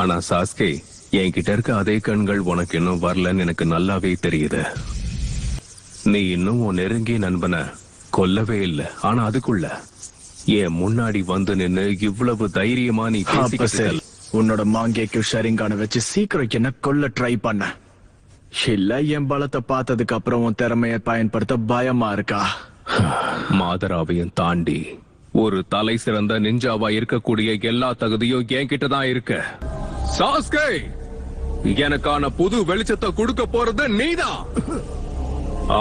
ஆனா சாஸ்கே, என்கிட்ட இருக்க அதே கண்கள் உனக்கு இன்னும் வரலன்னு எனக்கு நல்லாவே தெரியுது. நீ இன்னும் உன் நெருங்கிய நண்பனை கொல்லவே இல்லை. ஆனா அதுக்குள்ள என் முன்னாடி வந்து நின்னு இவ்வளவு தைரியமா நீ பேசிக்கிட்டு உன்னோட மாங்கேக்கு ஷரிங்கான வச்சு சீக்கிரம் என்ன கொல்ல ட்ரை பண்ண இல்ல? என் பலத்தை பார்த்ததுக்கு அப்புறம் உன் திறமையை பயன்படுத்த பயமா இருக்கா? மாதராவையும் தாண்டி ஒரு தலை சிறந்த நிஞ்சாவா இருக்கக்கூடிய எல்லா தகுதியும் என்கிட்ட தான் இருக்கு. சாஸ்கே, எனக்கான புது வெளிச்சத்தை கொடுக்க போறது நீதான்.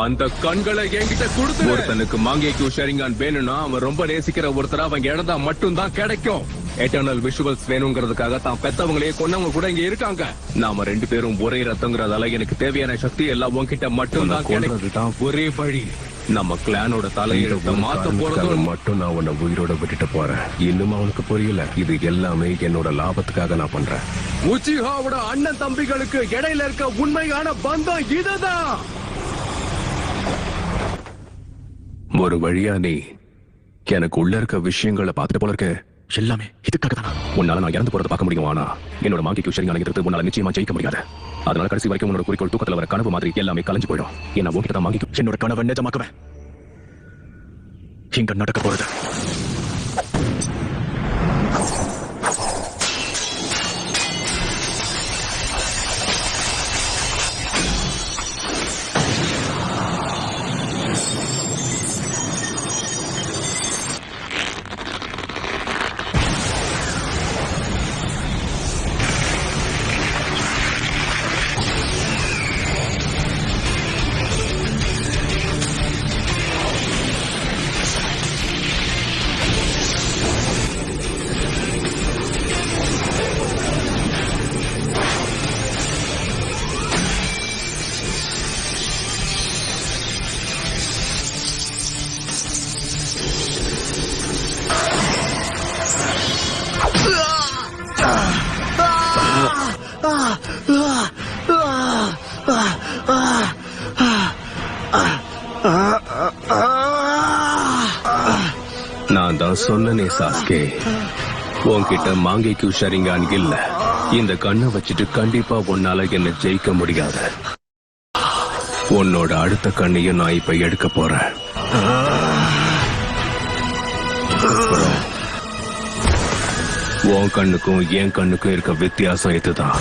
அந்த கண்களை என்கிட்ட கொடுத்து. ஒருத்தனுக்கு மாங்கேக்கு ஷரிங்கான் வேணும்னா அவன் ரொம்ப நேசிக்கிற ஒருத்தர் அவங்க இழந்தா மட்டும்தான் கிடைக்கும். எட்டர்னல் விஷுவல்ஸ் வேணுங்கிறதுக்காக தான் பெத்தவங்களையே கொன்னவங்க கூட இங்க இருக்காங்க. நாம 2 பேரும் ஒரே ரத்தங்கிறதால எனக்கு தேவையான சக்தி எல்லாம் உன்கிட்ட மட்டும் தான் கிடைக்கும். ஒரே வழி நம்ம கிளானோட தலையெழுத்த மாத்த போறது மட்டும். நான் உன்னை உயிரோட விட்டுட்டு போறேன். இன்னும் அவனுக்கு புரியல. இது எல்லாமே என்னோட லாபத்துக்காக நான் பண்றேன். உச்சிஹாவோட அண்ணன் தம்பிகளுக்கு இடையில இருக்க உண்மையான பந்தம் இதுதான். ஒரு வழியா நீ எனக்கு உள்ள இருக்க விஷயங்களை பார்த்துட்டு போல இருக்கு. எல்லாமே இதுக்காக தான். உன்னால நான் இறந்து போறதை பார்க்க முடியும். ஆனா என்னோட மாங்கேக்கு ஷரிங்கான் உன்னால நிச்சயமா ஜெயிக்க முடியாது. அதனால கடைசி வரைக்கும் உன்னோட குறிக்கோள் தூக்கத்துல வர கனவு மாதிரி எல்லாமே கலைஞ்சு போயிடும். ஏன்னா உன்கிட்ட தான் மாங்கேக்கு என்னோட கனவை நிஜமாக்குவேன். இங்க நடக்க போறது நான் தான் சொன்னனே சாஸ்கே, உன்கிட்ட மாங்கேக்கு ஷரிங்கான் இல்ல. இந்த கண்ணை வச்சுட்டு கண்டிப்பா உன்னால என்ன ஜெயிக்க முடியாது. உன்னோட அடுத்த கண்ணையும் நான் இப்ப எடுக்க போறேன். உன் கண்ணுக்கும் என் கண்ணுக்கும் இருக்க வித்தியாசம் இதுதான்.